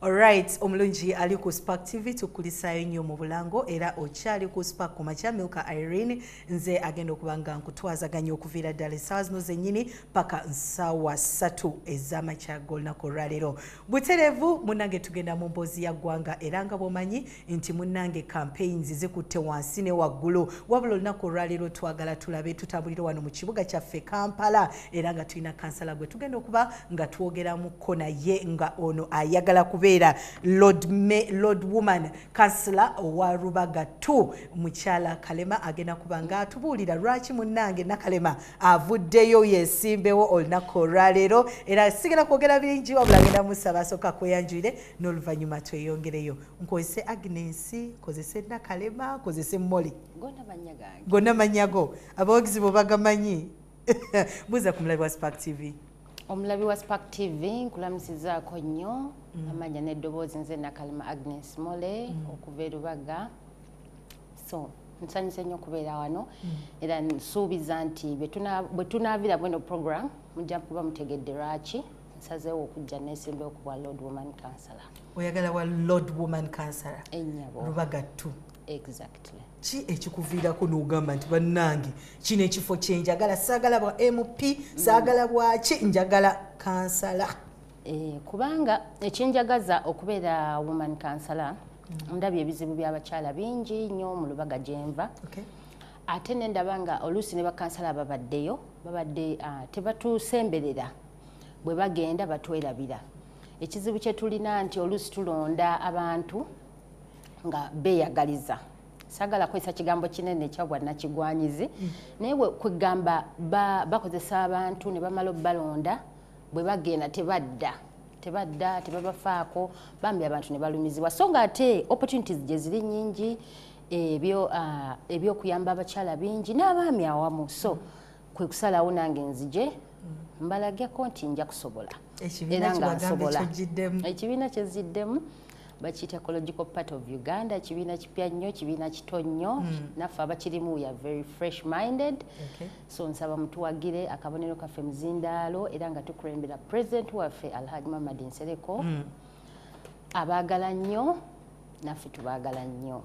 Alright, omulungi ali ku Spark TV tukulisayo nnyo mu Bulango era okyali ku Spark ku makya Milka Irene nze agenda okubanga nkutwazaganya okuviira ddala essaawa zino zennyini paka nsaawa 3 ez'amakya g'olunaku olwaleero. Butereevu munnange tugenda mu mboozi ya ggwanga era nga bw'omanyi nti munnange campaigns zikutte wansi ne waggulu wabula olunaku olwaleero twagala tulabe tutambulire wano mu kibuga kyaffe Kampala era nga tulina kansala gwe tugenda okuba nga twogeramuko naye nga ono ayagala kubeera Lord Woman Kansala owa Rubaga 2 Mukyala Kalema agenda kuba nga atubuulira lwaki munnange Nakalema avuddeyo yesimbewo olunaku olwaleero era sigenda kwogera bingi wabula agenda musaba asooka kweyanjulire n'oluvannyuma tweyongereyo. Nkozese Agnes, kozese Nakalema, kozese Molly. Gonna manyago. Abawagizi bo bagamanyi. Buuza ku mulabi wa Spark TV. Omulabi wa Spark TV nkulamusizaako nnyo amanya n'eddoboozi nze Nakalema Agnes Mole okuva e Rubaga. So nsanyuse nnyo okubeera wano era nsuubiza nti bwe tunaavira bweno program mujja kuba mutegedde lwaki nsazeewo okujja neesimbewo ku bwa Lord Woman Kansala. Oyagala wa Lord Woman Kansala Ennyabo Rubaga 2. Exactly. Ki ekikuviirako n'ogamba nti bannange kino ekifo kye njagala saagala bwa MP saagala bwaki njagala kansala? Kubanga ekinjagaza okubeera Woman Kansala ndabye ebizibu by'abakyala bingi nnyo mu Lubaga gyenva. Ate nendaba nga oluusi ne bakansala babadde tebatusemberera bwe bagenda batwerabira. Ekizibu kye tulina nti oluusi tulonda abantu nga beeyagaliza. Sagala kwesa kigambo kinene ekya bwannakigwanyizi naye kwegamba bakozesa abantu ne bamala balonda bwe bagenda tebabafaako bambi abantu ne balumizibwa. So nga ate opportunities gye ziri nnyingi ebyokuyamba abakyala bingi n'abaami awamu. So kwe kusalawo nange nzije mbalageko nti nja kusobola era nga nsobola. Ekibiina kyeziddemu bakiyita Ecological Part of Uganda, ekibiina kipya nnyo, kibiina kito nnyo, naffe abakirimu we are very fresh minded. So nsaba mutuwagire akabonero kaffe Muzindaalo era nga tukulembera President waffe Alhaji Mamadi Nsereko. Abaagala nnyo naffe tubaagala nnyo.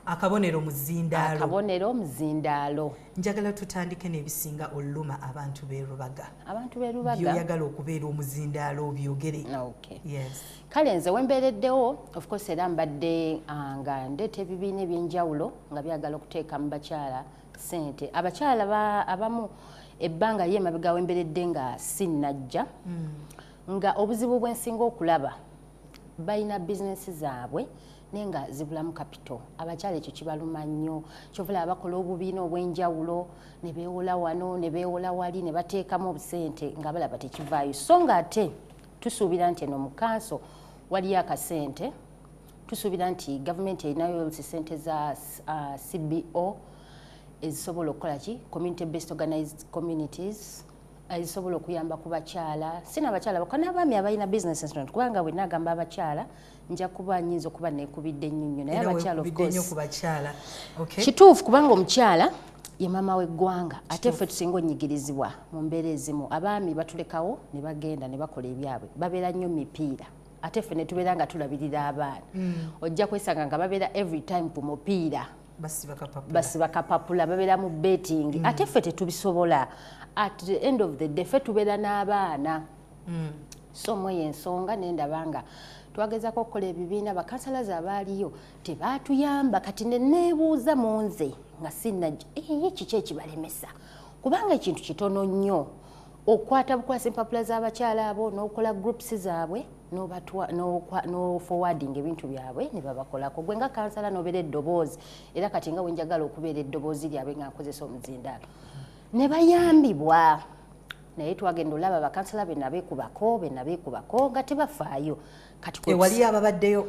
Akabonero Muzindaalo. Akabonero Muzindaalo. Njagala tutandike n'ebisinga oluma abantu b'e Rubaga. Abantu b'e Rubaga by'oyagala okubeera Omuzindaalo byogere. Okay. Yes. Kale nze wembeereddewo of course era mbadde nga ndeeta ebibiina eby'enjawulo nga byagala okuteeka mu bakyala ssente. Abakyala abamu ebbanga lye emabega wembeeredde nga sinnajja nga obuzibu bwensinga okulaba balina bizinesi zaabwe naye nga zibulamu kapito. Abakyala ekyo kibaluma nnyo. Kyovula bakola obubiina obw'enjawulo ne beewola wano ne beewola wali ne bateekamu obusente nga balaba tekivaayo. So nga ate tusuubira nti eno mu kanso waliyo akasente. Tusuubira nti gavumenti erinayo sente za CBO ezisobola okukola ki community based organized communities ezisobola okuyamba ku bakyala sina abakyala bakona n'abaami abalina businesses kubanga bwe nagamba abakyala nja kuba nyinza okuba nekubidde nnyo naye abakyala of course kituufu kubanga omukyala ye maama w'eggwanga ate ffe tusinga onnyigirizibwa mu mbeera ezimu. Abaami batulekawo ne bagenda ne bakola ebyabwe babeera nnyo mipiira ate ffe ne tubeera nga tulabirira abaana ojja kwesanga nga babeera every time ku mupiira basiba kapapula babeera mu betting ate ffe tetubisobola. At the end of the day ffe tubeera n'abaana. So mwe y'ensonga nendaba nga twagezako okukola ebibiina bakansalazi abaaliyo tebaatuyamba kati nebuuza mu nze nga sinnajja kiki ekibalemesa kubanga ekintu kitono nnyo okwata bukwasa empapula z'abakyala abo n'okola groups zaabwe no forwarding ebintu byabwe ne babakolako. Gwe nga kansala n'obeera eddoboozi era kati nga wenjagala okubeera eddoboozi lyabwe nga nkozesa Omuzindaalo ne bayambibwa naye twagenda olaba bakansala be nabeekubako nga tebafaayo. Waliyo ababaddeyo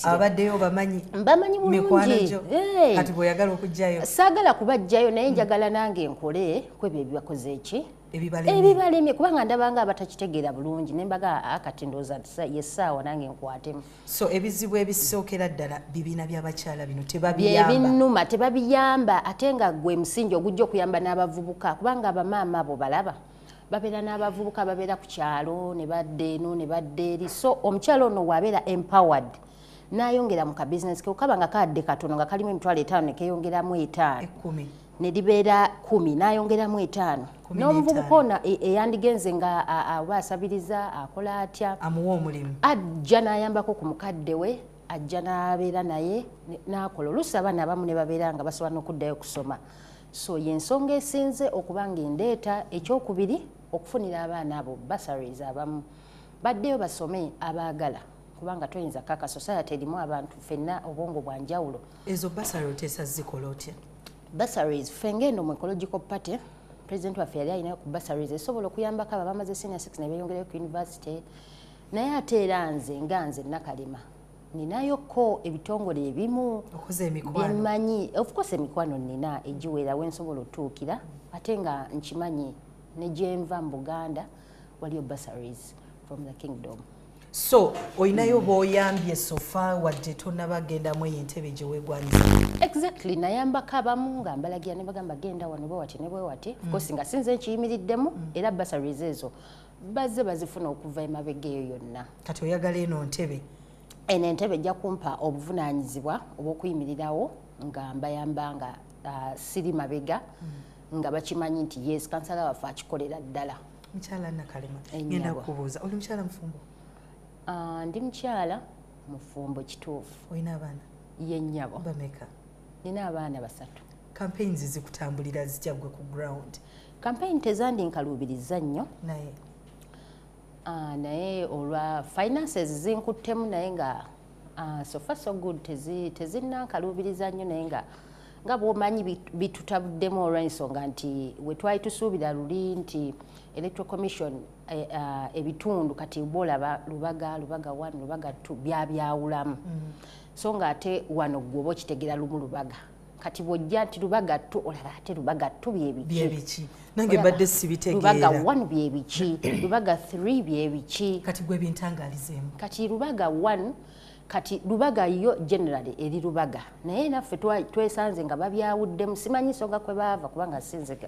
abaddeyo bamanyi bulungi kati bw'oyagala okujjayo saagala kubajjayo naye njagala nange nkole kwebyo ebibakoze eki ebibalemye kubanga ndabanga abatakitegeera bulungi nembaga kati ndowooza yessaawa nange nkwatemu. So ebizibu ebisookera ddala bibiina by'abakyala bino byebinuma tebabiyamba ate nga gwe musingi ogujja okuyamba n'abavubuka kubanga abamaama abo balaba babeera n'abavubuka babeera ku kyalo ne badde eno ne badde eri so omukyalo ono wabeera empowered n'ayongera mu ka business ke okaba nga kadde katono nga kalimu emitwalo 5 ne keeyongeramu 5 ne libeera 10 n'ayongeramu 5 n'omuvubuka ono eyandigenze nga abaasabiriza akola atya amuwa omulimu ajja n'ayambako ku mukadde we ajja n'abeera naye n'akola oluusi abaana abamu ne babeera nga basobola n'okuddayo kusoma so y'ensonga esinze okuba ng'endeeta ekyokubiri okufunira abaana abo bursaries abamu baddeyo basome abaagala kubanga toyinza kaka society erimu abantu ffenna obwongo bwa njawulo ezo bursary oteesa zikola otya bursaries ffe ng'eno mu ecological party president waffe yali alinayo ku bursaries esobola okuyambako abo bamaze senior 6 ne beeyongerayo ku university naye ate era nze nga nze Nakalema ninayoko ebitongole ebimu okuza emikwano byemanyi of course emikwano nina egiwera wensobola otuukira ate nga nkimanyi ne gyenva mu Buganda waliyo bursaries from the kingdom so oyinayo b'oyambye sofa wadde tonnabagendamu ey'entebe gye weegwanyiza exactly nayambako abamu nga mbalagira ne bagamba genda wano bwewati ne bwewati of course nga sinze nkiyimiriddemu era bursaries ezo bazze bazifuna okuva emabega eyo yonna kati oyagala eno ntebe eno entebe ejja kumpa obuvunaanyizibwa obw'okuyimirirawo nga mbayamba nga siri mabega nga bakimanyi nti yes kansala waffe akikolera ddala mukyala Nakalema ngenda kubuuza oli mukyala mufumbo ndi mukyala mufumbo kituufu olina abaana yennyabo bameka nina abaana 3 campaigns zikutambulira zijjagwe ku ground campaign tezandinkaluubiriza nnyo naye olwa finances zinkuttemu naye nga so far so good tezinnankaluubiriza nnyo naye nga bw'omanyi bitutabuddemu olw'ensonga nti we twali tusuubira luli nti electoral commission ebitundu kati bw'olaba lubaga 1 lubaga 2 byabyawulamu so nga ate wano gwe oba okitegera lumu lubaga kati bw'ojja nti lubaga 2 olaba ate lubaga 2 byebiki nange badde sibitegeera lubaga 1 byebiki lubaga 3 byebiki kati gwe bintangalizeemu kati lubaga 1 kati lubaga yo generally eri lubaga naye naffe twesanze nga babyawuddemu simanyi nsonga kwe baava kubanga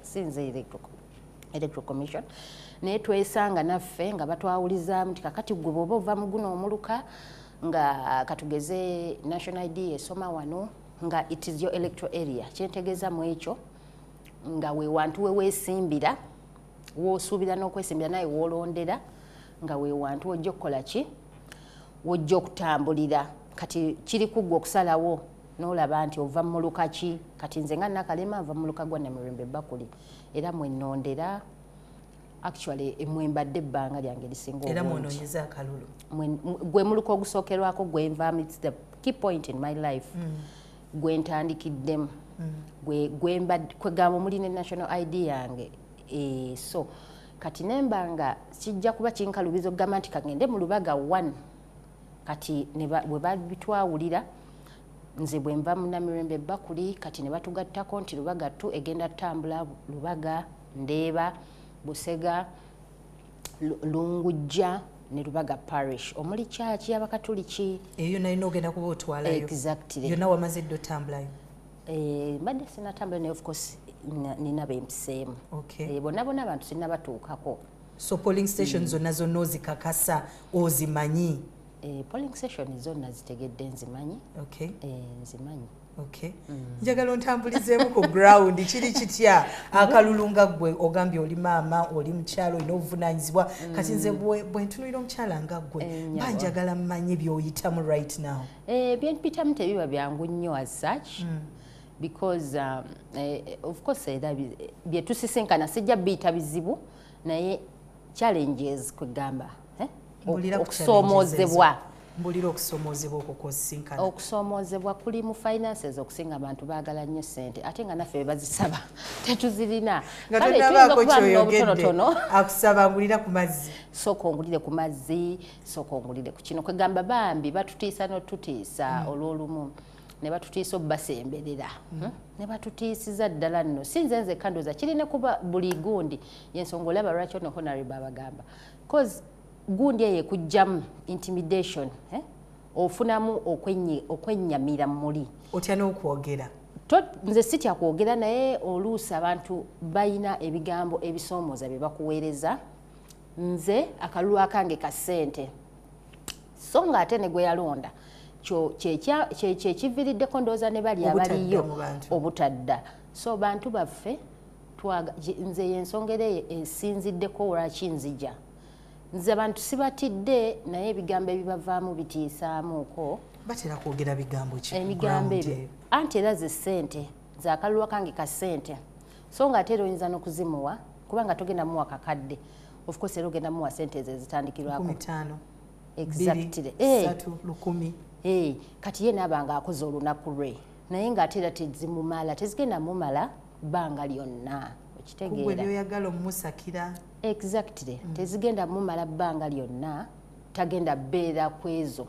sinze electoral commission naye twesanga naffe nga batwawulizaamu nti kakati gwe bw'oba ova mu guno omuluka nga katugeze national ID esoma wano nga it is your electoral area kyentegeeza mu ekyo nga we wantu we weesimbira woosuubira n'okwesimbira naye woolondera nga we wantu wojja okukola ki wojja okutambulira kati kiri kuggwa okusalawo n'olaba nti ova mu muluka ki kati nze nga Nakalema nva mu muluka gwa Namirembe Bakuli era mwenondera actually mwembadde ebbanga lyange lisinga obungi era mwonoonyeza akalulu gwe muluka ogusookerwako gwe nvaamu it's the key point in my life gwe ntandikiddemu kwegamba muli ne national ID yange so kati nemba nga kijja kuba kinkalubizo okugamba nti kagende mu lubaga 1 kati bwe babitwawulira nze bwe nva mu Namirembe Bakuli kati ne batugattako nti lubaga 2 egenda tutambula lubaga Ndeeba Busega Lungujja ne lubaga parish omuli church y'abakatoliki eyo nalina ogenda kuba otwalayo exactly yonna wamaze dde otambulayo mbadde sinatambula naye of course nina bempiseemu bonna abantu sinna batuukako so polling stations zonna ozikakasa ozimanyi polling station zonna zitegedde nzimanyi nzimanyi njagala ontambulizeemu ku ground kiri kitya akalulu nga ggwe ogambye oli maama oli mukyalo olina obuvunaanyizibwa kati nze bwe ntunuulira omukyala nga ggwe banjagala mmanyi by'oyitamu right now byempitamu tebiba byangu nnyo as such because of course era bye tusisinkana sijja biyita bizibu naye challenges kwegamba okusoomozebwa mbulira okusoomozebwa okwo kwosisinkana okusoomozebwa kuli mu finances okusinga abantu baagala nnyo ssente ate nga naffe bebazisaba tetuzirina nga tonabaako kyoyogedde akusaba ngulira ku mazzi sooka ongulire ku mazzi sooka ongulire ku kino kwegamba bambi batutiisa n'otutiisa olw'olumu ne batutiisa obbasemberera ne batutiisiza ddala nno sinze nze kandoza kirina kuba buli gundi yensonga olaba lwaki ono honorable abagamba cause gundi eyo ekugjamu intimidation ofunamu okwennyamira muli otya n'okwogera nze sitya kwogera naye oluusi abantu balina ebigambo ebisoomooza bye bakuweereza nze akalulu akange ka ssente so ng'ate ne gwe yalonda kyekiviiriddeko ndowooza ne bali abaliyo obutadda so bantu baffe nze yensonga era esinziddeko olwaki nzija nze abantu sibatidde naye ebigambo ebibavaamu bitiisaamuuko batera kwogera bigambo ki emigambo ebyo anti era ze ssente ze akalulu kange ka ssente so ng'ate era oyinza n'okuzimuwa kubanga togenda muwa kakadde of course era ogenda muwa ssente ezo ezitandikirwako 15 exactly 3 kati ye naabanga akoze olunaku lwe naye ng'ate era tezimumala tezigenda mumala bbanga lyonna okitegeera byoyagala omusakira exactly tezigenda mumala bbanga lyonna tagenda beera ku ezo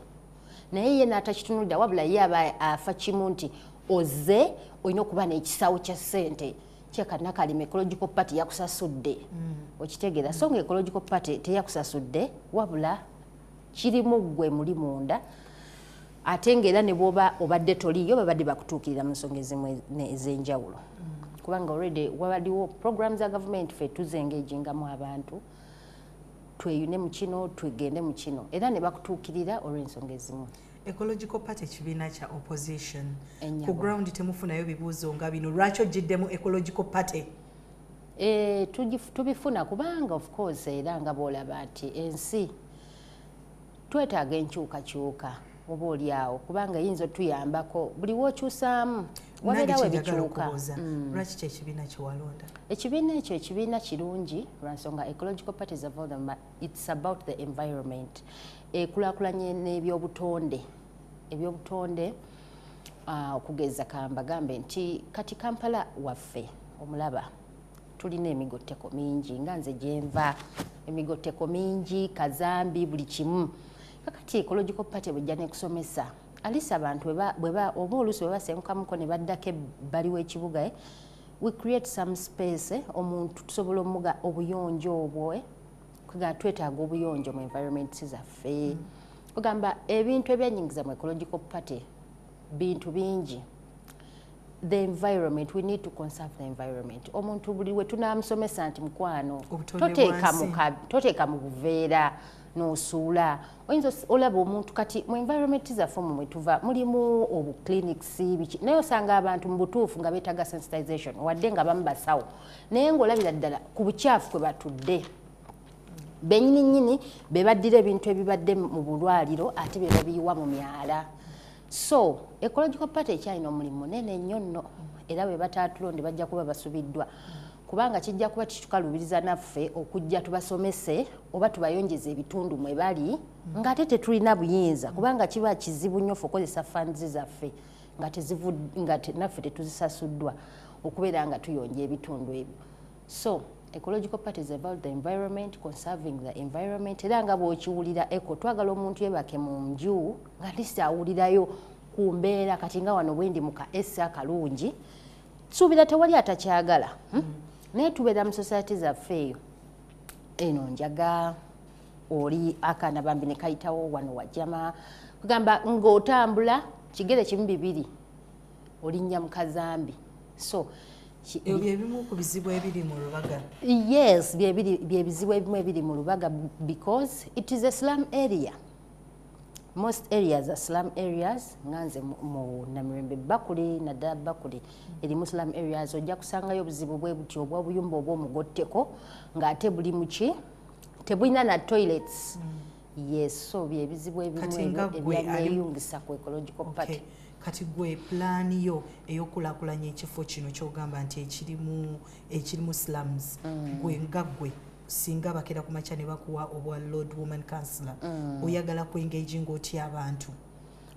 naye ye n'atakitunulira wabula ye aba afa kimu nti oze olina okuba n'ekisawo kya ssente kyekanakalima ecological party yakusasudde okitegeera so nga ecological party teyakusasudde wabula kirimu gwe muli munda ate ng'era ne bwoba obadde toliyo babadde bakutuukirira mu nsonga ezimu ez'enjawulo kubanga already wabaliwo programs za government fe tuzengegingamu abantu tweyune mu kino twegende mu kino era ne bakutuukirira olw'ensonga ezimu ecological party ekibiina kya opposition ku ground temufunayo bibuuzo nga bino lwaki ogiddemu ecological party tubifuna kubanga of course era nga boolaba nti ensi twetaaga enkyukakyuka oba oliawo kubanga yinza otuyambako buli wookyusaamu wabeerawo ebikyuka lwaki kyekibiina kyewalonda ekibiina ekyo ekibiina kirungi lwansonga ecological parties it's about the environment ekulaakulanye n'ebyobutonde okugeza kambagambe nti kati Kampala waffe omulaba tulina emigotteko mingi nga nze gyenva emigotteko mingi kazambi buli kimu kakati ecological party bwejja nekusomesa alisa abantu oba oluusi bwe basengukamuko ne baddako ebbali w'ekibuga we create some space omuntu tusobola omuga obuyonjo obwo kuga twetaaga obuyonjo mu environment zaffe kugamba ebintu ebyenyingiza mu ecological party bintu bingi the environment we need to conserve the environment omuntu buli we tunamusomesa nti mukwano toteeka mu buveera n'osuula oyinza olaba omuntu kati mu environment zaffe mwe tuva mulimu obuclinics biki naye osanga abantu mu butuufu nga beetaaga sensitization wadde nga bamu basawo naye ng'olabira ddala ku bukyafu kwe batudde bennyini be baddira ebintu ebibadde mu bulwaliro ate be babiyiwa mu myala so ecological party ekyalina omulimu munene nnyo nno era bwe bataatulonde bajja kuba basubiddwa kubanga kijja kuba kitukalubiriza naffe okujja tubasomese oba tubayonjeza ebitundu mwe bali ng'ate tetulina buyinza kubanga kiba kizibu nnyo ffe okozesa funds zaffe nga naffe tetuzisasuddwa okubeera nga tuyonja ebitundu ebyo so ecological party is about the environment, conserving the environment. Era nga bw'okiwulira eko twagala omuntu yebake mu nju nga lisi awulirayo ku mbeera kati nga wano bwendi muka essa akalungi suubira tewali atakyagala naye tubeera mu society zaffe eyo eno njaga oli akaana bambi ne kayitawo wano wajjama kugamba ng'otambula kigere kimu bibiri olinnya mu kazambi so ebimu ku bizibu ebiri mu Lubaga. Yes, bye bizibu ebimu ebiri mu Lubaga because it is a slum area. Most areas are slum areas. Nganze mu Namirembe Bakuli na Dda Bakuli eri mu slum areas ojja kusangayo obuzibu bwe butyo obw'obuyumba obw'omugotteko ng'ate buli muki tebulina na toilets. Yes, so bye bizibu ebimu ebyeyungisa ku ecological party. Kati gwe plan yo ey'okulakulanya ekifo kino ky'ogamba nti ekirimu slums gwe nga gwe singa bakera ku makya ne bakuwa obwa Lord Woman Councillor oyagala ku engaging otya abantu?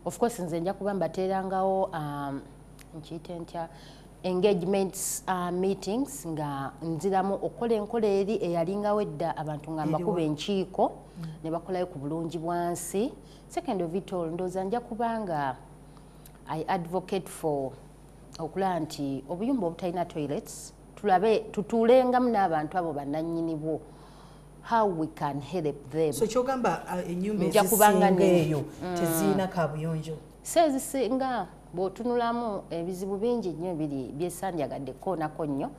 Of course nze nja kuba mbateerangawo nkiyite ntya engagements meetings nga nziramu okukola enkola eri eyalingawo edda abantu nga mbakuba enkiiko ne bakolayo ku bulungi bwansi. Second of it all ndooza nja kubanga I advocate for okulaba nti obuyumba obutalina toilets tulabe tutuulengamu n'abantu abo bannannyini bwo how we can help them. So kyogamba ennyumba ezisinga eyo tezirina kabuyonjo? Sezisinga bw'otunulamu ebizibu bingi nnyo biri byesanjagadde koonako nnyo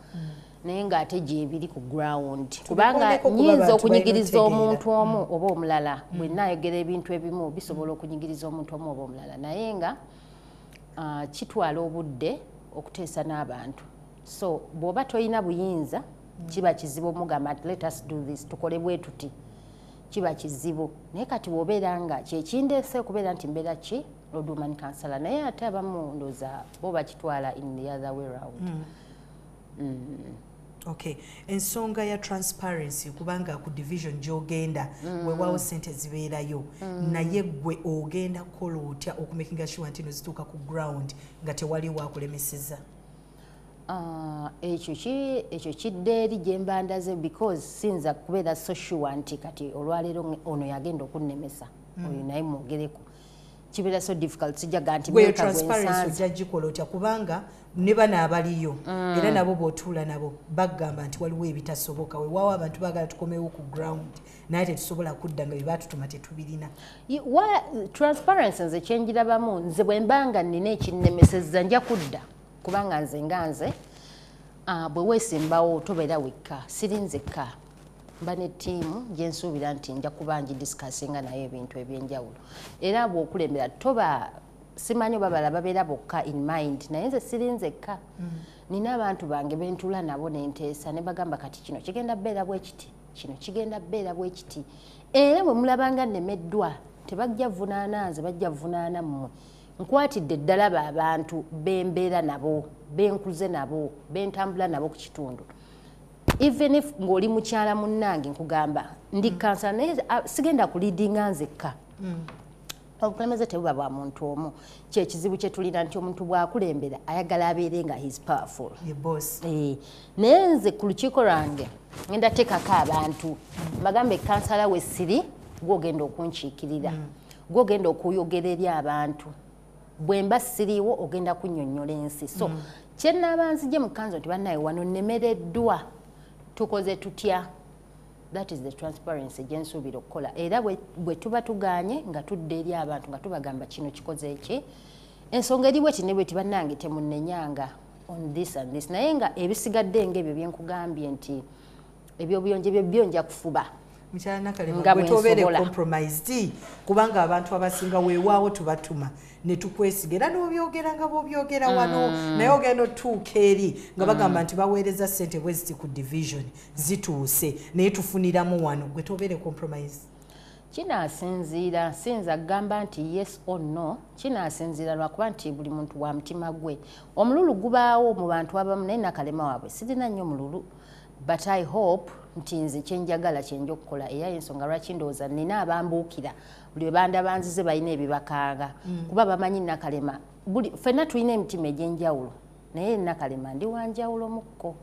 naye ng'ate gye biri ku ground kubanga nnyinza okunyigiriza omuntu omu oba omulala bwe nnaayogera ebintu ebimu bisobola okunyigiriza omuntu omu oba omulala naye nga kitwala obudde okuteesa n'abantu so bw'oba toyina buyinza kiba kizibu omugamba nti let us do this tukole bwe tuti kiba kizibu naye kati bw'obeera nga kyekindeese okubeera nti mbeera ki Road Women Councillor naye ate abamu ndooza bo bakitwala in the other way round. Okay, ensonga ya transparency kubanga ku division gy'ogenda weewaawo ssente zibeerayo naye gwe ogenda kukola otya okumakinga sure nti zituuka ku ground nga tewali waakulemeseza? Ekyo kidde eri gye mba ndaze because sinza kubeera so sure nti kati olwaleero ono yagenda okunnemesa oyo naye mwogereko kibeera so difficult sijaga nti gwe transparency ojja gikola otya kubanga ne bano abaliyo era nabo bw'otuula nabo bagamba nti waliwo ebitasoboka weewaawo abantu baagala tukomewo ku ground naye tetusobola kudda nga bye baatutuma tetubirina. Transparency nze kyenjirabamu nze bwe mbanga nnina ekinnemesezza nja kudda kubanga nze nga nze bwe weesimbawo tobeera wekka siri nzekka mba ne ttiimu gye nsuubira nti nja kuba ngidisikasinga naye ebintu ebyenjawulo era bw'okulembera toba simanyi babala babeera bokka in mind naye nze siri nzekka nina abantu bange bentula nabo nenteesa ne bagamba kati kino kigenda bbeera bwe kiti kino kigenda bbeera bwe kiti era bwe mulabanga nnemeddwa tebajja vunaana nze bajja vunaana mmwe nkwatidde ddala abantu bembeera nabo benkuze nabo bentambula nabo ku kitundu even if ng'oli mukyala munnange nkugamba ndi kansala naye sigenda kuliidinga nzekka obukulembeze tebuba bwa muntu omu kyekizibu kye tulina nti omuntu bw'akulembera ayagala abeere nga his powerful naye nze ku lukiiko lwange ngenda teekako abantu bagambe kansala we siri gwogenda okunkiikirira gwogenda okuyogera eri abantu bwe mba siriiwo ogenda kunnyonnyola ensi so kyennaaba nzigye mu kanzo nti bannaye wano nnemereddwa tukoze tutya that is the transparency gye nsuubira okukola era bwe tuba tuganye nga tudde eri abantu nga tubagamba kino kikoze eki ensonga eri bweti ne bweti bannange temunnenyanga on this and this naye nga ebisigadde ng'ebyo bye nkugambye nti ebyobuyonjo byo nja kufuba Mukyala Nakalema gwe tobeere compromised kubanga abantu abasinga weewaawo tubatuma ne tukwesiga era n'obyogera nga bw'obyogera wano naye ogenda otuuka eri nga bagamba nti baweereza ssente bwe ziti ku division zituuse naye tufuniramu wano gwe tobeere compromise. Kinaasinziira sinza kugamba nti yes or no kinaasinziira lwakuba nti buli muntu wa mutima gwe omululu gubaawo mu bantu abamu naye Nakalema waabwe sirina nnyo mululu but I hope nti nze kyenjagala kyenja okukola era ensonga lwaki ndowooza nina abambuukira buli banda banzize balina ebibakanga kuba bamanyi Nakalema ffenna tulina emitima egy'enjawulo naye Nakalema ndi wanjawulo mukko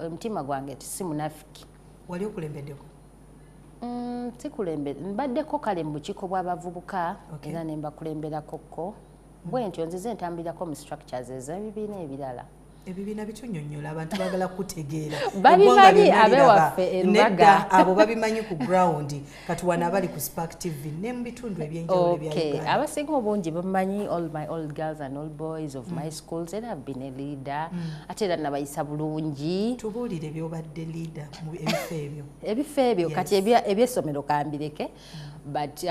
omutima gwange ti si munafiki. Wali okulembeddeko? Sikulembedde mbaddeko kale mu bukiiko bw'abavubuka era ne mbakulemberakokko bwe ntyo nzize ntambulirako mu structures ez'ebibiina ebirala. Ebibiina bitunnyonnyola abantu baagala kutegeera babimanyi abewaffe nedda abo babimanyi ku ground kati wana abali ku Spark TV ne mu bitundu ebyenjawulo ebya Uganda. Abasinga obungi bamanyi all my old girls and old boys of my schools and I've been a leader ate era nabayisa bulungi. Tubuulire byobadde leader mu ebifo ebyo kati ebyessomero kambireke but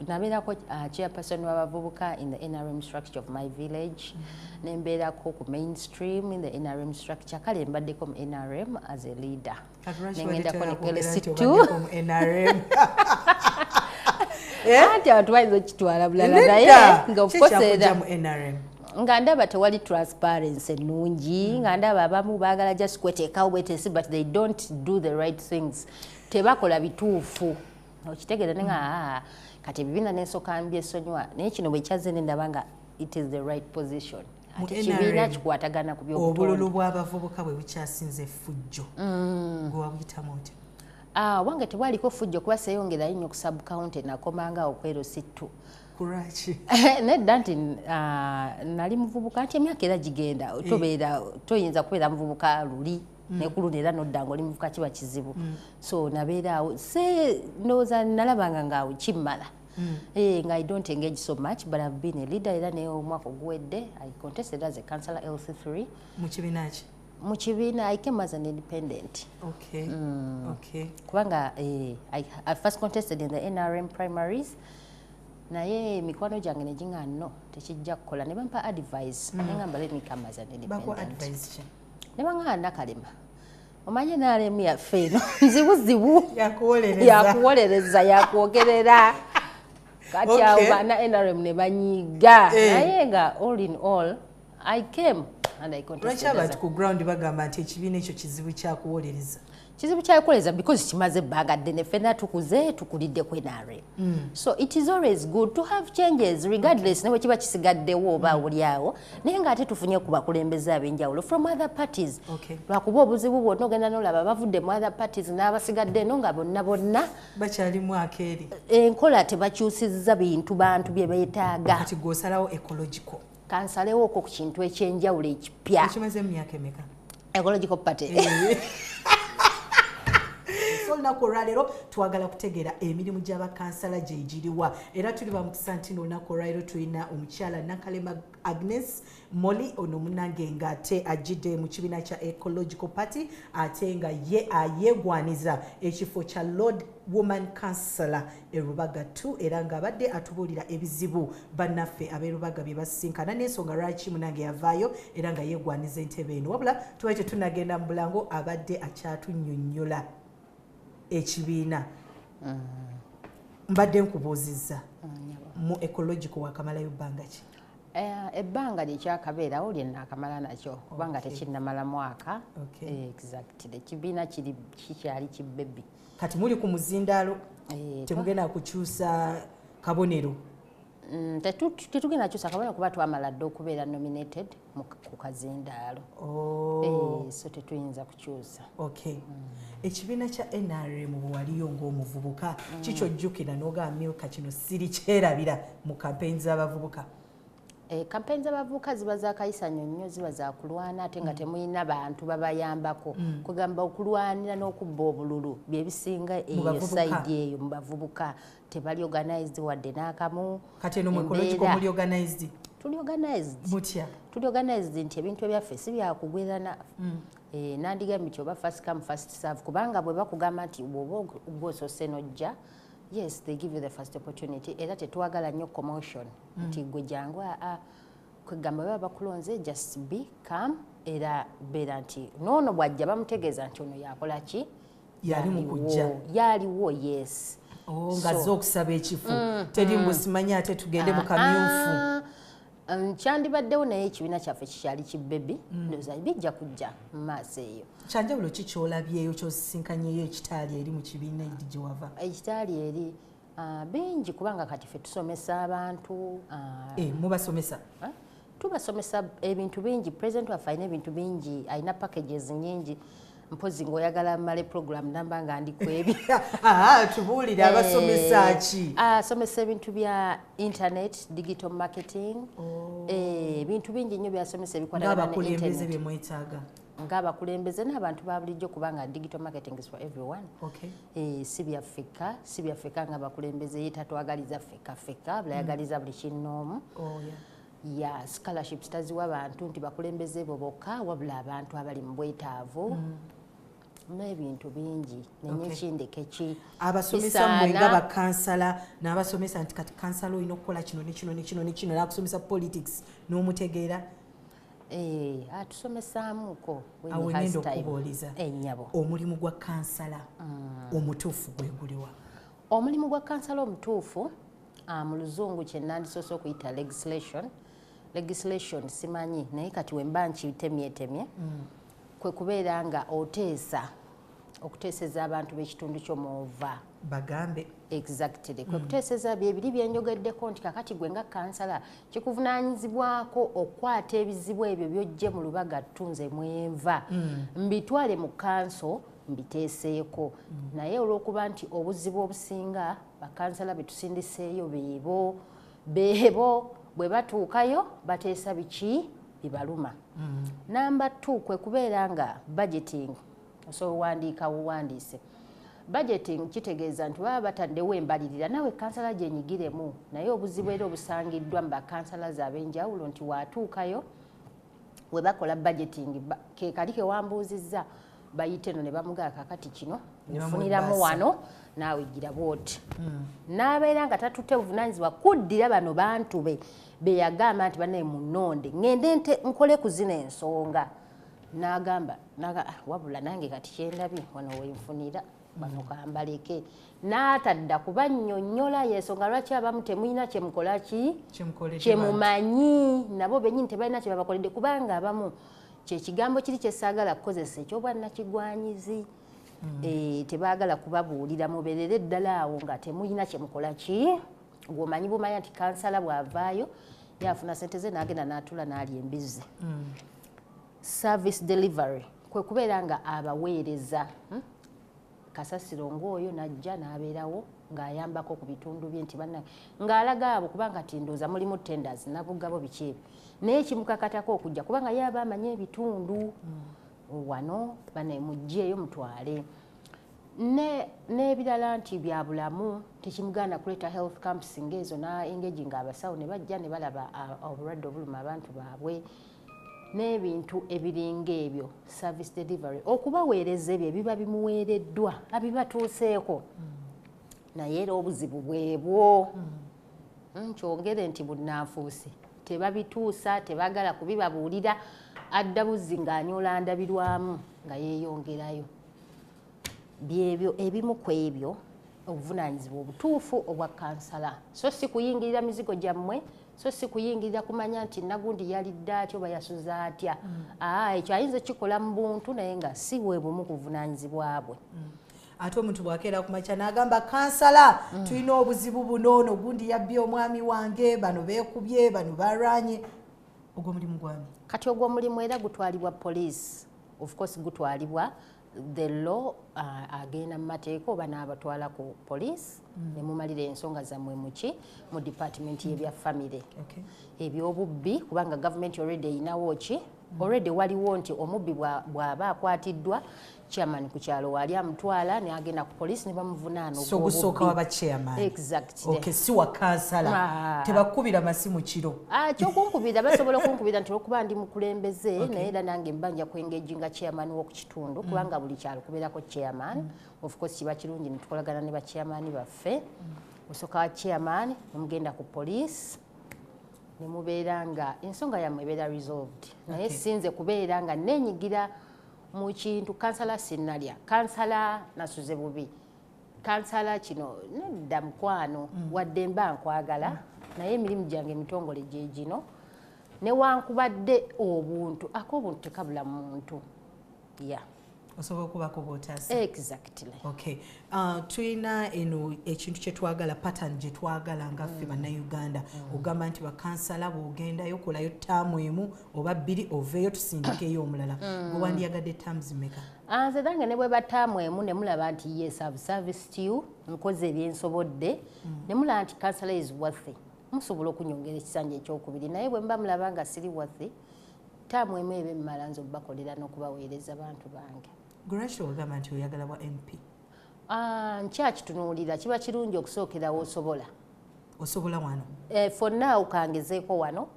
nabeerako chairperson w'abavubuka in the NRM structure of my village nembeerako ku mainstream in the NRM structure kale mbaddeko mu NRM as a leader nengendako ne Kelesitu ati abantu bayinza okitwala bulala naye nga okukoseera nga ndaba tewali transparency ennungi nga ndaba abamu baagala just kweteekawo bwetesi but they don't do the right things tebakola bituufu okitegeera nenga kati ebibiina n'ensooka mbyesonyiwa naye kino bwe kyaze ne ndaba nga it is the right position kibiina kikwatagana ku by'obutonde. Obululu bw'abavubuka bwe bukyasinze effujjo gwe wabuyitamu otya? Wange tebwaliko ffujjo kuba seeyongerayo nnyo ku sub county nakomanga okwero sittu. Kuraki? Nedda nti nali muvubuka nti emyaka era gigenda toyinza kubeera muvubuka luli nekulunda era nodda ng'oli muvubuka kiba kizibu so nabeeraawo ndowooza nalabanga ngaawe kimmala nga I don't engage so much, but I've been a leader. Era ne omwaka oguwedde I contested as a councillor LC3 mu kibiina ki mu kibiina. I came as an independent. Okay. Okay. Kubanga I first contested in the NRM primaries. Naye mikwano gyange ne ginga no tekijja kukola ne bampa advice ngamba let me come as an independent. Bako advice ki? Ne bangana kalema omanye NRM yaffe eno nzibuzibu yakuwolereza yakwogerera kati abo bana NRM ne banyiga naye nga all in all I came and I contested. Lwaki abantu ku ground bagamba nti ekibiina ekyo kizibu kyakuwolereza? Kizibu kyakuwolereza because kimaze ebbanga ddene ffenna tukulidde ku NRM. So it is always good to have changes regardless ne bwe kiba kisigaddewo oba oliawo naye nga ate tufunye ku bakulembeze ab'enjawulo from other parties. Lwakuba obuzibu bwonna ogenda n'olaba bavudde mu other parties n'abasigadde eno nga bonna bakyalimu akeeri. Enkola tebakyusizza bintu bantu bye beetaaga. Kati gw'osalawo ecological. Kansalewo ku kintu ekyenjawulo ekipya. Ekimaze mu myaka emeka? Ecological party. Olunaku olwaleero twagala kutegeera emirimu gy'abakansala gye giriwa era tuli bamukisa nti n'olunaku olwaleero tulina omukyala Nakalema Agnes Molly ono munnange ng'ate ajjidde mu kibiina kya Ecological Party ate nga ye ayeegwaniza ekifo kya Lord Woman Councillor e Rubaga 2 era ng'abadde atubuulira ebizibu bannaffe ab'e Rubaga bye basisinkana n'ensonga lwaki munnange yavaayo era nga yeegwaniza entebe eno wabula tuba tetunagenda mu bulango abadde akyatunnyonnyola ekibiina mbadde nkubuuzizza mu ecological wakamalayo bbanga ki? Ebbanga likyakabeerawo lye naakamala nakyo kubanga tekinnamala mwaka. Exactly. Ekibiina kikyali kibbebi. Kati muli ku muzindaalo temugenda kukyusa kabonero? Tetugenda kukyusa kabonero kuba twamala dde okubeera nominated ku kazindaalo. So tetuyinza kukyusa. Ekibiina kya NRM bwe waliyo ng'omuvubuka kikyojjukira n'ogamba Milka kino siri kyerabira mu kampeyini z'abavubuka? Kampeyini z'abavubuka ziba za kayisanyo nnyo, ziba za kulwana ate nga temulina bantu babayambako. Kugamba okulwanira n'okubba obululu bye bisinga eyo sayidi eyo mu bavubuka tebali organized wadde n'akamu. Kati eno mu ecological muli organized? Tuli organized. Mutya? Tuli organized nti ebintu ebyaffe si byakugwirana. Nandigambye nti oba first come first serve kubanga bwe bakugamba nti bw'oba gw'osoose n'ojja, yes, they give you the first opportunity. Era tetwagala nnyo commotion nti gwe jangu kwegamba bwe baba bakulonze just be calm era beera nti noono bw'ajja bamutegeeza nti ono yakola ki? Yali mu kujja. Yaliwo, yes. Ng'azze okusaba ekifo. Teri mbu simanyi ate tugende mu kamyufu. Kyandibaddewo naye ekibiina kyaffe kikyali kibbebi ndowooza bijja kujja mu maaso eyo. Kyanjawulo ki ky'olabyeyo ky'osisinkanyeyo ekitaali eri mu kibiina eri gye wava? Ekitaali eri bingi kubanga kati ffe tusomesa abantu. Mubasomesa? Tubasomesa ebintu bingi. President waffe alina ebintu bingi, alina packages nyingi. Mpozi ng'oyagala mmale program namba nga ndi ku ebyo. Tubuulire abasomesa ki? Asomesa ebintu bya internet, digital marketing. Ebintu bingi nnyo byasomesa ebikwatagana ne internet. Ng'abakulembeze bye mwetaaga? Ng'abakulembeze n'abantu ba bulijjo kubanga digital marketing is for everyone. Si byafeka ng'abakulembeze ye tatwagaliza feka bulayagaliza buli kinnoomu. Scholarships taziwa abantu nti bakulembeze bo bokka wabula abantu abali mu bwetaavu. N'ebintu bingi nenye kindeke ki abasomesa mmwe nga bakansala n'abasomesa nti kati kansala olina okukola kino ne kino ne kino ne kino n'akusomesa politics n'omutegeera. Atusomesaamuko awo nendo okubuuliza ennyabo omulimu gwa kansala omutuufu gwe guliwa? Omulimu gwa kansala omutuufu mu luzungu kye nandisoose okuyita legislation simanyi naye kati wemba nkitemyetemye kwe kubeera nga okuteeseza abantu b'ekitundu ky'omuva bagambe. Exactly. Kwe kuteeseza byebiri byenjogeddeko nti kakati gwe nga kansala kikuvunaanyizibwako okukwata ebizibu ebyo by'ojje mu Lubaga ttunze mwenva mbitwale mu kanso mbiteeseeko. Naye olw'okuba nti obuzibu obusinga bakansala betusindiseeyo beebo bwe batuukayo bateesa biki bibaluma. Namba 2 kwe kubeera nga budgeting osobola owandiika wuwandiise budgeting kitegeeza nti baba bataddewo embalirira nawe kansala gyenyigiremu naye obuzibu era obusangiddwa mu bakansalazi ab'enjawulo nti waatuukayo we bakola budgeting ke kali ke wambuuzizza bayite no ne bamugaa kakati kino nfuniramu wano naawe gira bwoti n'abeera nga tatutte buvunaanyizibwa kuddira bano bantu be yagamba nti banaye munonde ngende nkole ku zino ensonga n'agamba wabula nange kati kyendabye wano wenfunira bano kambaleke n'atadda kubannyonnyola yensonga lwaki abamu temulina kyemukola kyemumanyi nabo bennyini tebalina kye babakoledde kubanga abamu kyekigambo kiri kyesaagala kukozesa ekyobwannakigwanyizi tebaagala kubabuulira mubeerere ddala awo nga temulina kyemukola bw'omanyi bumanya nti kansala bw'avaayo yafuna sente ze n'agenda n'atula n'alya embizi service delivery kwe kubeera nga abaweereza kasasiro ng'oyo najja n'abeerawo ng'ayambako ku bitundu bye nti banna ng'alaga abo kubanga tindooza mulimu tenders nabugabo biki ebyo naye kimukakatako okujja kubanga ye aba amanye ebitundu wano bane mujjeeyo mutwale n'ebirala nti bya bulamu tekimugaana kuleeta health camps ng'ezo engaging abasawo ne bajja ne balaba obulwadde obuluma abantu baabwe n'ebintu ebiringa ebyo service delivery okubaweereza ebyo ebiba bimuweereddwa abibatuuseeko naye era obuzibu bwebwo nkyongere nti bunnanfuusi tebabituusa tebagala kubibabuulira adda buzzi ng'anyoola ndabirwamu nga yeeyongerayo byebyo ebimu ku ebyo obuvunaanyizibwa obutuufu obwa kansala so si kuyingirira mizigo gyammwe so si kuyingirira kumanya nti nagundi yalidde atya oba yasuza atya ekyo ayinza kikola mu buntu naye nga si bwe bumu ku buvunaanyizibwa bwe ate omuntu bwakeera ku makya n'agamba kansala tulina obuzibu buno gundi yabbye omwami wange bano beekubye bano balwanye ogw'omulimu gwami kati ogw'omulimu era gutwalibwa police of course gutwalibwa the law agenda mu mateeka oba n'abatwala ku police ne mumalira ensonga zammwe muki mu department y'ebya family ebyobubbi kubanga government already eyinawo ki already waliwo nti omubbi bw'aba akwatiddwa chairman ku kyalo wali amutwala ne agenda ku police ne bamuvunaana so gusooka waba chairman exactly si wa kansala tebakubira masimu kiro kyokunkubira basobola okunkubira nti okuba ndi mukulembeze naye era nange mbanja kwengeginga chairman w'oku kitundu kubanga buli kyalo kubeerako chairman of course kiba kirungi ne tukolagana ne ba chairman baffe osooka wa chairman nemugenda ku police ne mubeera nga ensonga yammwe ebeera resolved naye sinze kubeera nga nenyigira mu kintu kansala sinnalya kansala nasuze bubi kansala kino nedda mukwano wadde mba nkwagala naye emirimu gyange emitongole gye gino newankubadde obuntu ak'obuntu tekabula mu muntu osobola okubako bw'otaasa exactly tulina eno ekintu kyetwagala pattern gye twagala ngaffe bannayuganda ogamba nti bakansala bw'ogendayo kolayo ttaamu emu oba bbiri oveeyo tusindikeyo omulala gwe wandiyagadde ttaamu zimeka nze nange ne bwe battaamu emu ne mulaba nti yes I've serviced you nkoze ebyensobodde ne mulaba nti kansala is worthy musobola okunyongera ekisanja ekyokubiri naye bwe mba mulaba nga siri worthy ttaamu emu eba emmala nze okubakolera n'okubaweereza bantu bange Grace ogamba nti oyagala wa MP nkyakitunuulira kiba kirungi okusookerawo osobola wano for now kangezeeko wano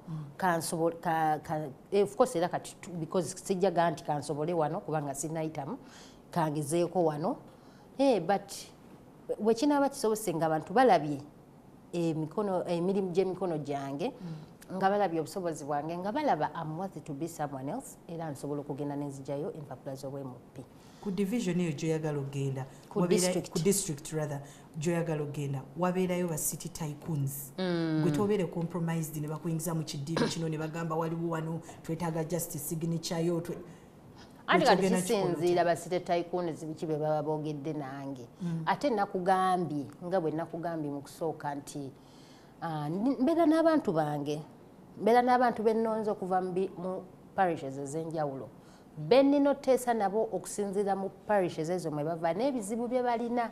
of course era kati because sijjaga nti kansobole wano kubanga sinayitamu kangezeeko wano but bwekinaaba kisobose nga abantu balabye emirimu gy'emikono gyange nga balabye obusobozi bwange nga balaba I'm worthy to be someone else era nsobola okugenda nenzijjayo empapula z'obwemupi ku division eyo gyoyagala okgenda ku district rather gyoyagala okgenda wabeerayo ba city tycoons gwe tobeere compromised ne bakuyingiza mu kidiiro kino ne bagamba waliwo wano twetaaga justice signature yo andi kati kisinziira ba city tycoons biki be baba boogedde nange ate nakugambye nga bwe nakugambye mu kusooka nti mbeera n'abantu bange mbeera n'abantu bennonze okuva mu parishes ez'enjawulo bennina oteesa nabo okusinziira mu parishes ezo mwe bava n'ebizibu bye balina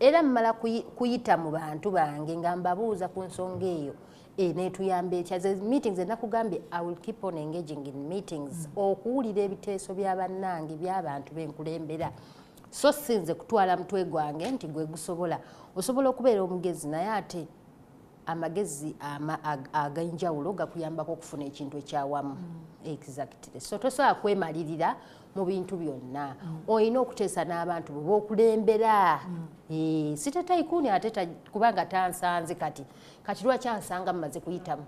era mmala kuyita mu bantu bange nga mbabuuza ku nsonga eyo netuyamba etya ze meetings enakugambye I will keep on engaging in meetings okuwulira ebiteeso bya bannange by'abantu benkulembera so sinze kutwala mutwe gwange nti gwe gusobola osobola okubeera omugezi naye ate amagezi ag'enjawulo gakuyambako okufuna ekintu ekyawamu. Exactly. So tosobola kwemalirira mu bintu byonna. Olina okuteesa n'abantu bwe b'okulembera. Site Tycoon ate kubanga tansanze kati lwaki ansanga mmaze kuyitamu.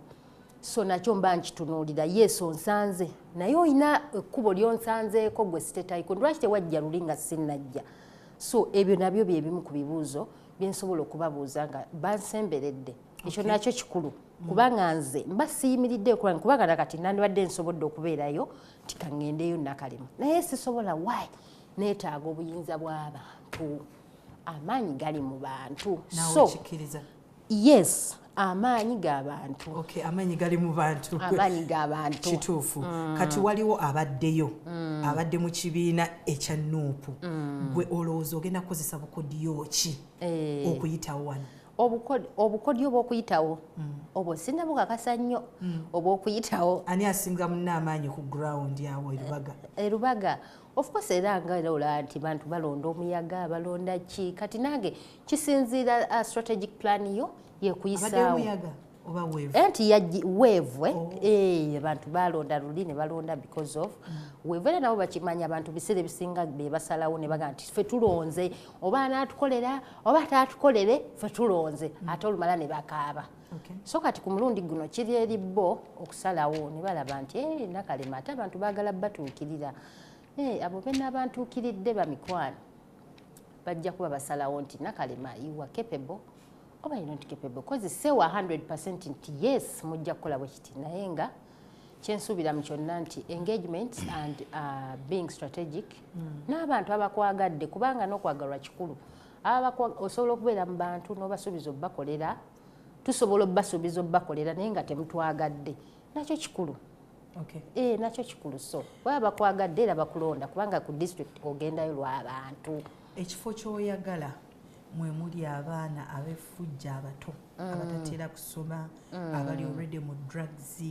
So nakyo mba nkitunuulira yes onsanze naye olina ekkubo lyonsanzeeko gwe Site Tycoon lwaki tewajja luli nga sinnajja. So ebyo nabyo bye bimu ku bibuuzo bye nsobola okubabuuza nga bansemberedde. Ekyo nakyo kikulu kubanga nze mba siyimiridde kubanga nakati nandibadde nsobodde okubeerayo nti kaŋŋendeyo Nakalema naye sisobola why neetaaga obuyinza bw'abantu. Amaanyi gali mu bantu. So yes amaanyi g'abantu. Okay, amaanyi gali mu bantu. Amaanyi g'abantu. Kituufu. Kati waliwo abaddeyo abadde mu kibiina ekya Nuupu. Gwe olowooza ogenda kukozesa bukodyo ki okuyitawo wano? Obukodyo bw'okuyitawo obwo sinnabukakasa nnyo obw'okuyitawo. Ani asinga munnaamaanyi ku ground yawo Erubaga? Erubaga of course era nga olaba nti bantu balonda omuyaga balonda ki kati nange kisinziira strategic plan yo yekuyisaawo. Omuyaga oba wave? Enti yaji wave abantu balonda luli ne balonda because of wave era nabo bakimanya abantu biseera bisinga be basalawo ne baga nti ffe tulonze oba anaatukolera oba taatukolere ffe tulonze ate olumala ne bakaaba. So kati ku mulundi guno kiri eri bo okusalawo ne balaba nti Nakalema ate abantu baagala batuukirira. Abo benna abantuukiridde bamikwano bajja kuba basalawo nti Nakalema you are capable oba you're not capable because sewa 100% nti yes mujja kukola bwe kiti naye nga kyensuubira mu kyonna nti engagement and being strategic n'abantu abakwagadde kubanga n'okwagalwa kikulu osobola okubeera mu bantu n'obasuubiza obbakolera tusobola obbasuubiza obbakolera naye nga temutwagadde nakyo kikulu. Nakyo kikulu. So bwaba bakwagadde era bakulonda kubanga ku district ogendayo lw'abantu. Ekifo ky'oyagala mwe muli abaana ab'effujja abato abatatera kusoma abali already mu drugs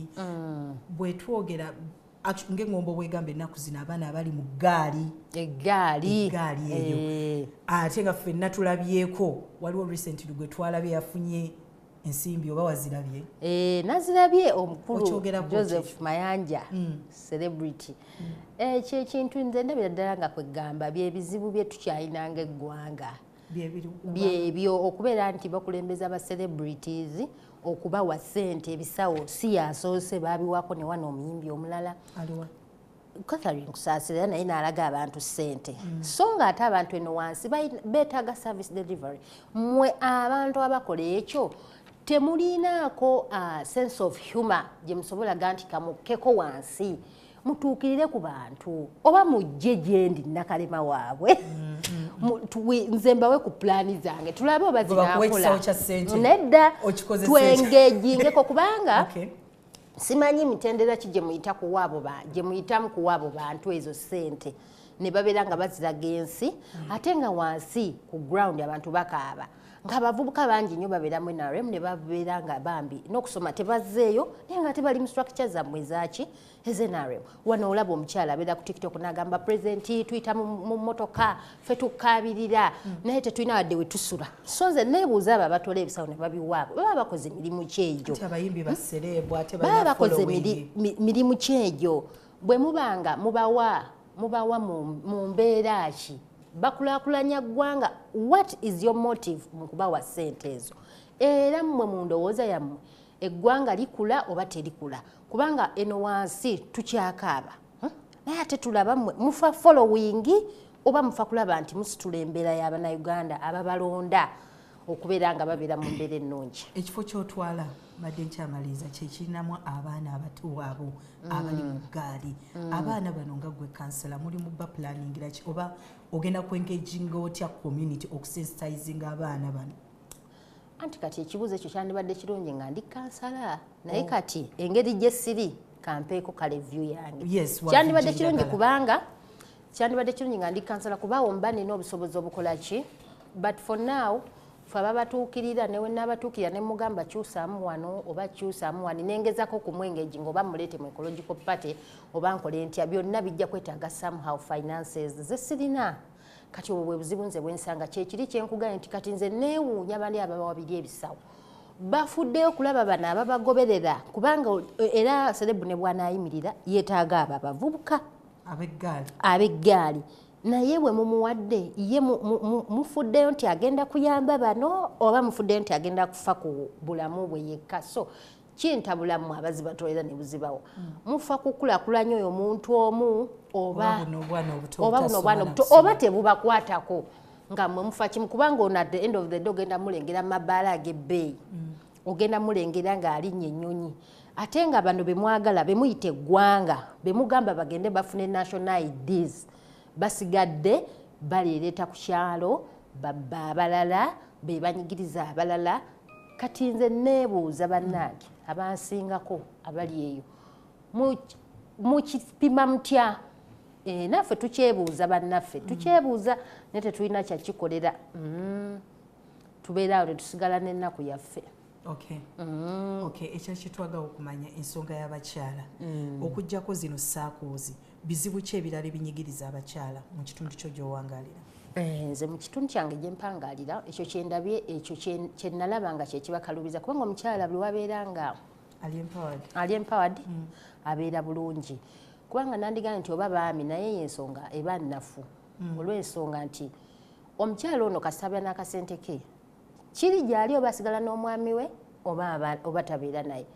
bwe twogera ng'engombo bwegamba ennaku zino abaana abali mu eggaali eyo ate nga ffenna tulabyeko waliwo recently gwe twalabye yafunye ensimbi oba wazirabye? Nazirabye omukulu Joseph Mayanja celebrity. Ekyo ekintu nze ndabira ddala nga kwegamba byebizibu bye tukyayinanga eggwanga byebyo okubeera nti bakulembeza aba celebrities okubawa ssente ebisawo si yasoose baabiwako ne wano omuyimbi omulala Catherine Kusaasira naye n'alaga abantu ssente. So nga ate abantu eno wansi beetaaga service delivery. Mmwe abantu abakola ekyo temulinaako sense of humor gye musobola ga nti kamukkeko wansi mutuukirire ku bantu oba mujje gye ndi Nakalema waabwe nze mbawe ku pulaani zange tulabe oba zinaakola nedda twengejingeko kubanga simanyi mitendera ki gye muyitamu kuwaabo bantu ezo ssente ne babeera nga baziraga ensi ate nga wansi ku ground abantu bakaaba ng'abavubuka bangi nnyo babeeramu NRM ne babeera nga bambi n'okusoma tebazzeeyo naye nga tebali mu structure zammwe ezaki ez'NRM. Wano olaba omukyala abeera ku TikTok n'agamba pulezidenti tuyita mu mmotoka ffe tukkaabirira naye tetulina wadde we tusula. So nze neebuuza abo abatola ebisawo ne babiwaabo baba bakoze mirimu ki egyo? Baba bakoze mirimu ki egyo? Bwe mubanga mubawa mu mbeera ki? Bakulaakulanya ggwanga. What is your motive mu kubawa ssente ezo? Era mmwe mu ndowooza yammwe eggwanga likula oba terikula? Kubanga eno wansi tukyakaaba naye ate tulaba mmwe mufa following oba mufa kulaba nti musitula embeera y'Abannayuganda ababalonda okubeera nga babeera mu mbeera ennungi. Ekifo ky'otwala badde nkyamaliza kyekirinamu abaana abato abo abali mu ggaali. Abaana bano nga gwe kansala muli mu bapulaningira ki oba ogenda kwengeginga otya community okusensitizinga abaana bano? Anti kati ekibuuzo ekyo kyandibadde kirungi nga ndi kansala naye kati engeri gye siri kampeeko kale view yange. Kyandibadde kirungi kubanga kyandibadde kirungi nga ndi kansala kubaawo mba nina obusobozi obukola ki but for now fe ababatuukirira newe n'abatuukirira ne mugamba kyusaamu wano oba kyusaamu wani nengezako kumwengeji ngoba muleete mu ecological party oba nkole ntya byonna bijja kwetaaga somehow finances ze sirina kati obwo bwe buzibu nze bwensanga kyekiri kyenkuganya nti kati nze neewuunya bali ababawabiri ebisawo bafuddeyo kulaba bano ababagoberera kubanga era serebu ne bw'anaayimirira yeetaaga abo abavubuka ab'eggaali naye bwe mumuwadde ye mufuddeyo nti agenda kuyamba bano oba mufuddeyo nti agenda kufa ku bulamu bwe yekka so kintabulamu abazibatoolera ne buzibawo mufa kukulaakulanya oyo omuntu omu oba buno obwana obuto oba tebubakwatako nga mwe mufa kimu kubanga ono at the end of the day ogenda mulengera mu mabaala ag'ebbeeyi ogenda mulengera ng'alinnye ennyonyi ate nga bano bemwagala bemuyita eggwanga bemugamba bagende bafune national IDs basigadde baleereeta ku kyalo babba abalala be banyigiriza abalala kati nze neebuuza bannange abansingako abali eyo mukipima mutya naffe tukyebuuza bannaffe tukyebuuza naye tetulina kyakikolera tubeera awo tetusigala n'ennaku yaffe ekyo kitwagala okumanya ensonga y'abakyala okuggyako zino saakoozi bizibu ki ebirala ebinyigiriza abakyala mu kitundu kyo gy'owangaalira nze mu kitundu kyange gye mpangaalira ekyo kyendabye ekyo kye nalaba nga kyekibakalubiza kubanga omukyala buli wabeera nga ali empowered abeera bulungi kubanga nandigana nti oba baami naye yensonga eba nnafu olw'ensonga nti omukyala ono kasabya n'akasente ke kiri gyali oba asigala n'omwami we oba tabeera naye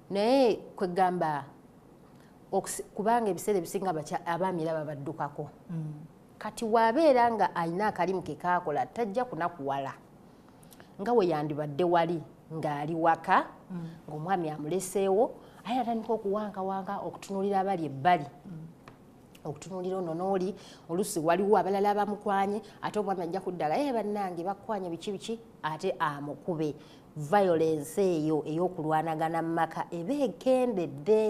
naye kwegamba kubanga ebiseera ebisinga abaami era babaddukako kati wabeera nga alina akalimu ke kaakola tajja kunakuwala nga we yandibadde wali ng'ali waka ng'omwami amuleseewo aye atandika okuwankawanga okutunuulira abali ebbali okutunuulira ono n'oli oluusi waliwo abalala abamukwanye ate omwami ajja kuddala bannange bakwanye biki ate amukube violence eyo ey'okulwanagana mu maka eba ekendedde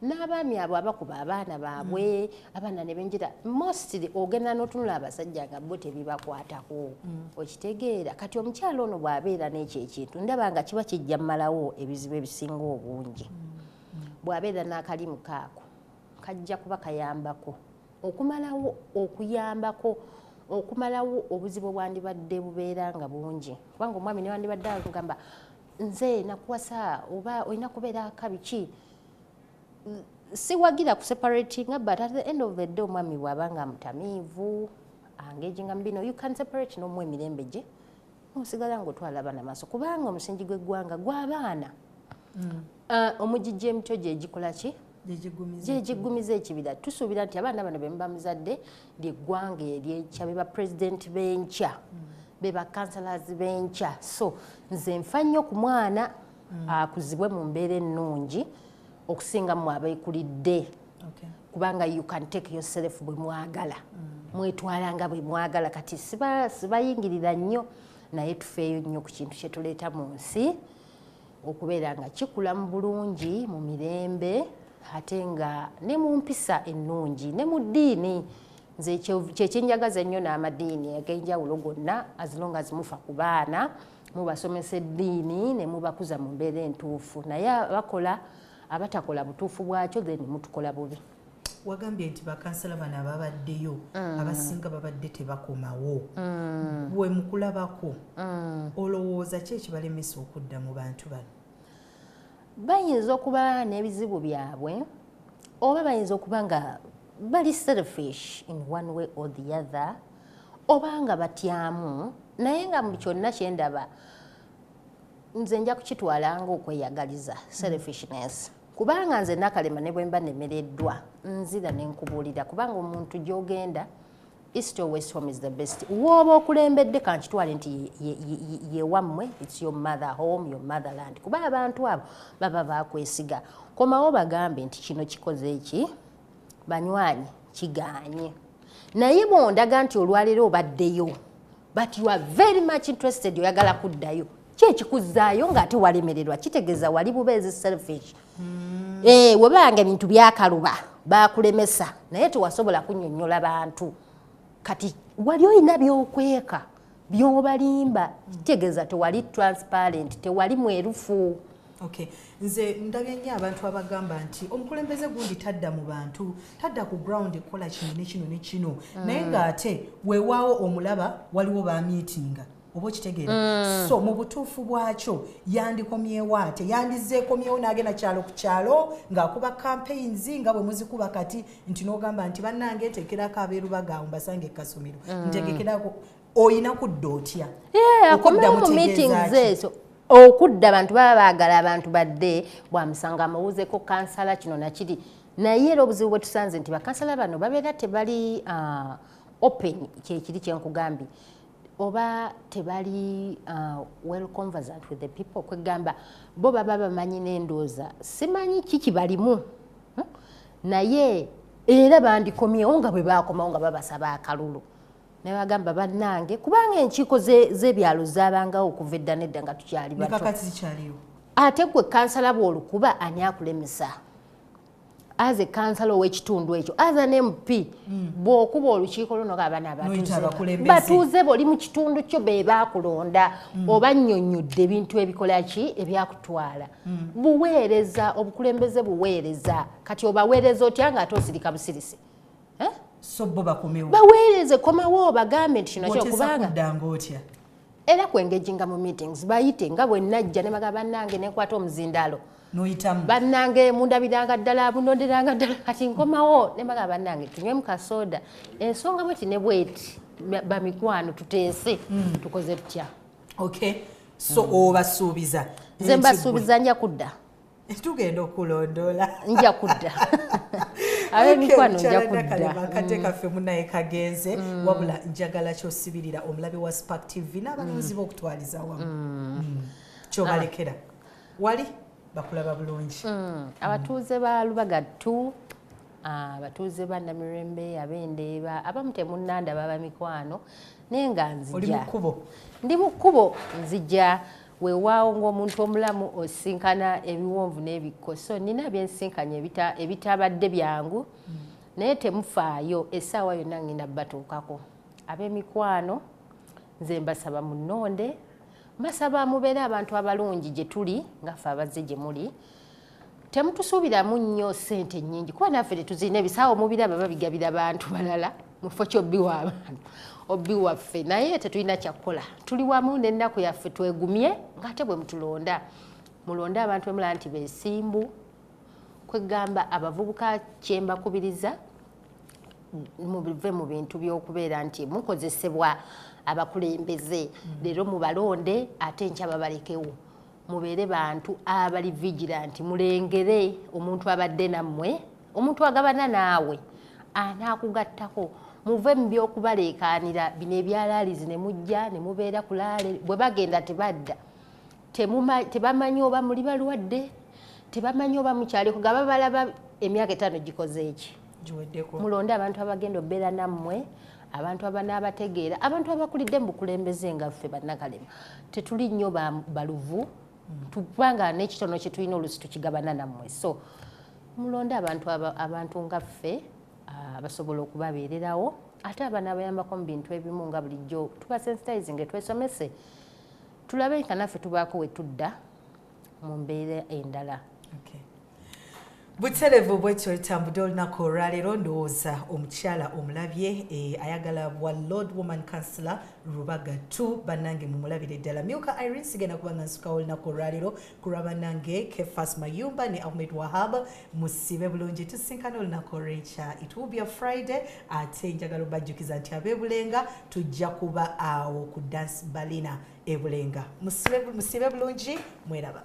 n'abaami abo abakuba abaana baabwe abaana ne benjira mostly ogenda n'otunula abasajja nga bo tebibakwatako okitegeera kati omukyala ono bw'abeera n'ekyo ekintu ndaba nga kiba kijja mmalawo ebizibu ebisinga obungi bw'abeera n'akalimu kaako kajja kuba kayambako okumalawo okuyambako okumalawo obuzibu obwandibadde bubeera nga bungi kubanga omwami newandibadde agamba nze nakuwasa oba olina kubeera kabiki siwagira ku separatinga but at the end of the day omwami bw'abanga mutamiivu angeginga mu bino you can separate n'omu emirembe gye nosigala ng'otwala abaana maaso kubanga omusingi gw'eggwanga gw'abaana omugijja emityo gyegikola ki gyegigumiza ekibira tusuubira nti abaana bano bemuba muzadde lyeggwanga eryekya be bapulezidenti b'enkya be bakansalazi b'enkya so nze nfa nnyo ku mwana akuzibwe mu mbeera ennungi okusinga mu abeekulidde kubanga you can take yourself bwe mwagala mwetwalanga bwe mwagala kati sibayingirira nnyo naye tufeeyo nnyo ku kintu kye tuleeta mu nsi okubeera nga kikula mu bulungi mu mirembe ate nga ne mu mpisa ennungi ne mu ddiini nze kyekyenjagaza ennyo n'amadiini ag'enjawulo gonna as long as mufa ku baana mubasomesa eddiini ne mubakuza mu mbeera entuufu naye abatakola butuufu bwakyo then mutukola bubi wagambye nti bakansala bano ababaddeyo abasinga babadde tebakomawo bwe mukulabako olowooza ki ekibalemesa okudda mu bantu bano bayinza okuba n'ebizibu byabwe oba bayinza okuba nga bali selfish in one way or the other oba nga batyamu naye nga mu kyonna kyendaba nze nja kukitwalanga okweyagaliza selfishness kubanga nze nakalema ne bwe mba nemereddwa nzira nenkubuulira kubanga omuntu gy'ogenda east or west home is the best wooba okulembedde kankitwale nti yewammwe it's your mother home your motherland kuba abantu abo baba bakwesiga komawo bagambe nti kino kikoze eki banywanyi kiganye naye bondaga nti olwaleero obaddeyo but you are very much interested oyagala kuddayo kyekikuzaayo ng'ate walemererwa kitegeeza wali bubeezi selfish webanga ebintu byakaluba bakulemesa naye tewasobola kunnyonnyola bantu kati wali olina by'okweka by'obalimba kitegeeza tewali transparent tewali mwerufu Okay. Nze ndabye nnyo abantu abagamba nti omukulembeze gundi tadda mu bantu, tadda ku ground ekola kino ne kino ne kino. Naye ng'ate weewaawo omulaba waliwo ba meetinga. Oba okitegeera. So mu butuufu bwakyo yandikomyewo ate yandizeekomyewo n'agenda kyalo ku kyalo ng'akuba campaigns nga bwe muzikuba kati nti n'ogamba nti bannange tekerako abeerubaga mbasange Kasumiro. Ntegekerako oyina kudda otya. Akomewo mu meetings ezo. Okudda abantu baba baagala abantu badde bwamusanga amubuuzeko kansala kino nakiri. Naye era obuzibu bwe tusanze nti bakansala bano babeera tebali open kyekiri kyenkugambye. Oba tebali well conversant with the people kwegamba bo baba bamanyi n'endooza simanyi kiki balimu naye era bandikomyewo nga bwe baakomawo nga babasaba akalulu ne bagamba bannange kubanga enkiiko z'ebyalo zaabangawo okuva edda nedda nga tukyali bato nekakati zikyaliwo ate gwe kansala bw'olukuba ani akulemesa aze kansala ow'ekitundu ekyo aza ne MP bw'okuba olukiiko luno abaana batuuze boli mu kitundu kyo be baakulonda oba nnyonnyodde ebintu ebikola ki ebyakutwala buweereza obukulembeze buweereza kati obaweereza otya ng'ate osirika busirisi so bo bakomewo baweereze komawo bagambe nti kino kyo kubanga era kwengejinga mu meetings bayite nga bwe najja ne bagamba bannange nekwata omuzindaalo noyitamu bannange mundabiranga ddala bunonderanga ddala kati nkomawo ne bagamba bannange tunywe mu kasoda ensonga bweti ne bweti bamikwano tuteese tukoze tutya. Okay, so obasuubiza nze mbasuubiza nja kudda tugenda okulondola nja kudda ab'emikwano nja kudda akate kaffe munaye kagenze wabula njagala kyosibirira omulabe wa Spark TV n'abalonzi b'okutwaliza wamu kyobalekera wali bakulaba bulungi abatuuze ba Lubagattu abatuuze ba Namirembe abendeeba abamu temunnanda baba mikwano naye nga nzija ndi mu kkubo nzija weewaawo ng'omuntu omulamu osinkana ebiwonvu n'ebikko so nina byensinkanye ebitabadde byangu naye temufaayo essaawa yonna ngenda batuukako ab'emikwano nze mbasaba munnonde mbasaba mubeere abantu abalungi gye tuli nga ffe abazze gye muli temutusuubiramu nnyo ssente nnyingi kuba naffe tetuzirina ebisaawo mubiraba babigabira bantu balala mufo kyobbiwa abantu obbi waffe naye tetulina kyakukola tuli wamu n'ennaku yaffe twegumye ng'ate bwe mutulonda mulonde abantu bemulaba nti beesimbu kwegamba abavubuka kyembakubiriza mubive mu bintu by'okubeera nti mukozesebwa abakulembeze leero mubalonde ate enkya babalekewo mubeere bantu abali vigilant mulengere omuntu abadde nammwe omuntu agabana naawe anaakugattako muve mu by'okubaleekaanira bino ebyalaalizi ne mujja ne mubeera ku laale bwe bagenda tebadda tebamanyi oba muli balwadde tebamanyi oba mukyaliko nga babalaba emyaka 5 gikoze eki mulonde abantu abagenda obbeera nammwe abantu abanaabategeera abantu abakulidde mu bukulembeze nga ffe bannakalema tetuli nnyo baluvu kubanga n'ekitono kye tulina olusi tukigabana nammwe so mulonde abantu nga ffe abasobola okubabeererawo ate abanaabayambako mu bintu ebimu nga bulijjo tubasensitizing twesomese tulabe nka naffe tubaako we tudda mu mbeera endala. Buterevu bwetyo litambudde olunaku olwaleero ndowooza omukyala omulabye ayagala bwa Lord Woman Councillor Lubagattu bannange mumulabire ddala Myuka Irene sigenda kubanga nsukawo olunaku olwaleero kulwa bannange Kefas Mayumba ne Ahmed Wahab musibe bulungi tusinkana olunaku olw'enkya it will be a Friday ate njagala obajjukiza nti ab'ebulenga tujja kuba awo ku dance balina ebulenga musibe bulungi mweraba.